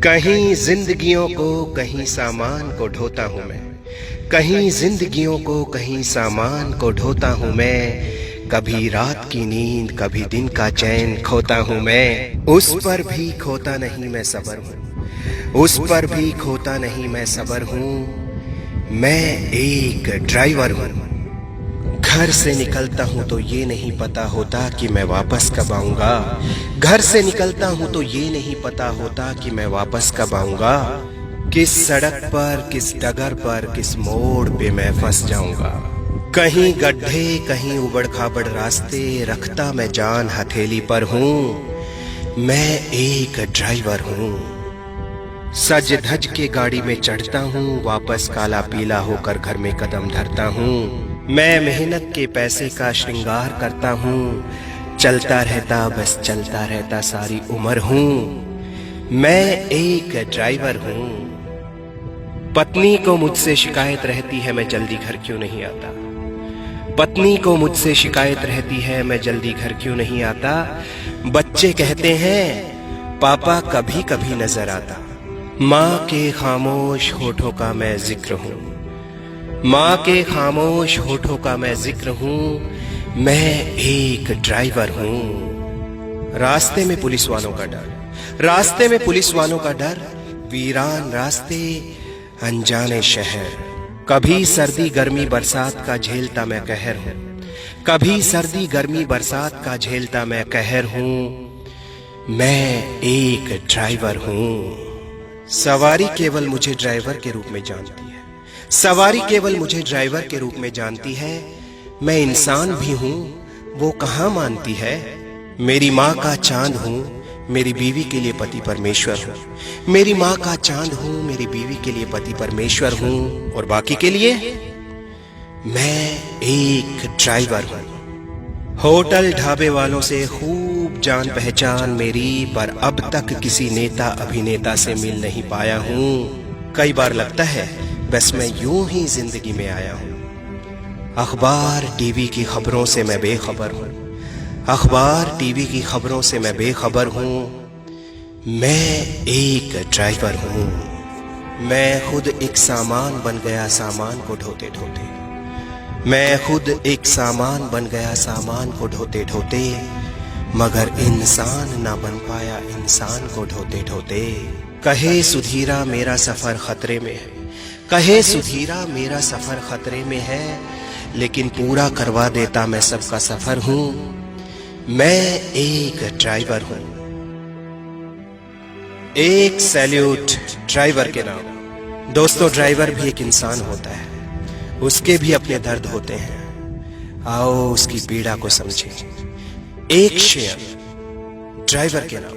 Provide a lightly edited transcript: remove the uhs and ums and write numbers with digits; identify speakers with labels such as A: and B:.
A: कहीं जिंदगियों को कहीं सामान को ढोता हूँ मैं, कहीं जिंदगियों को कहीं सामान को ढोता हूँ मैं। कभी रात की नींद कभी दिन का चैन खोता हूँ मैं। उस पर भी खोता नहीं मैं सबर हूँ, उस पर भी खोता नहीं मैं सबर हूँ। मैं एक ड्राइवर हूँ। घर से निकलता हूँ तो ये नहीं पता होता कि मैं वापस कब आऊंगा। घर से निकलता हूँ तो ये नहीं पता होता कि मैं वापस कब आऊंगा। किस सड़क पर, किस डगर पर, किस मोड़ पे मैं फंस जाऊंगा। कहीं गड्ढे कहीं उबड़ खाबड़ रास्ते, रखता मैं जान हथेली पर हूँ। मैं एक ड्राइवर हूँ। सज धज के गाड़ी में चढ़ता हूँ, वापस काला पीला होकर घर में कदम धरता हूँ। मैं मेहनत के पैसे का श्रृंगार करता हूँ, चलता रहता बस चलता रहता सारी उम्र हूँ। मैं एक ड्राइवर हूँ। पत्नी को मुझसे शिकायत रहती है मैं जल्दी घर क्यों नहीं आता। पत्नी को मुझसे शिकायत रहती है मैं जल्दी घर क्यों नहीं आता। बच्चे कहते हैं पापा कभी कभी नजर आता। माँ के खामोश होठों का मैं जिक्र हूँ, माँ के खामोश होठों का मैं जिक्र हूँ। मैं एक ड्राइवर हूँ। रास्ते में पुलिस वालों का डर, रास्ते में पुलिस वालों का डर, वीरान रास्ते अनजाने शहर। कभी सर्दी गर्मी बरसात का झेलता मैं कहर हूँ, कभी सर्दी गर्मी बरसात का झेलता मैं कहर हूँ। मैं एक ड्राइवर हूँ। सवारी केवल मुझे ड्राइवर के रूप में जानती है, सवारी केवल मुझे ड्राइवर के रूप में जानती है। मैं इंसान भी हूँ वो कहाँ मानती है। मेरी माँ का चांद हूँ, मेरी बीवी के लिए पति परमेश्वर हूँ। मेरी माँ का चांद हूँ, मेरी बीवी के लिए पति परमेश्वर हूँ। और बाकी के लिए मैं एक ड्राइवर हूँ। होटल ढाबे वालों से खूब जान पहचान मेरी, पर अब तक किसी नेता अभिनेता से मिल नहीं पाया हूँ। कई बार लगता है बस मैं यूं ही जिंदगी में आया हूँ। अखबार टीवी की खबरों से मैं बेखबर हूँ, अखबार टीवी की खबरों से मैं बेखबर हूँ। मैं एक ड्राइवर हूँ। मैं खुद एक सामान बन गया सामान को ढोते ढोते, मैं खुद एक सामान बन गया सामान को ढोते ढोते। मगर इंसान ना बन पाया इंसान को ढोते ढोते। कहे सुधीरा मेरा सफर खतरे में है, कहे सुधीरा मेरा सफर खतरे में है, लेकिन पूरा करवा देता मैं सबका सफर हूँ। मैं एक ड्राइवर हूँ। एक सैल्यूट ड्राइवर के नाम। दोस्तों, ड्राइवर भी एक इंसान होता है, उसके भी अपने दर्द होते हैं। आओ उसकी पीड़ा को समझें। एक शेयर ड्राइवर के नाम।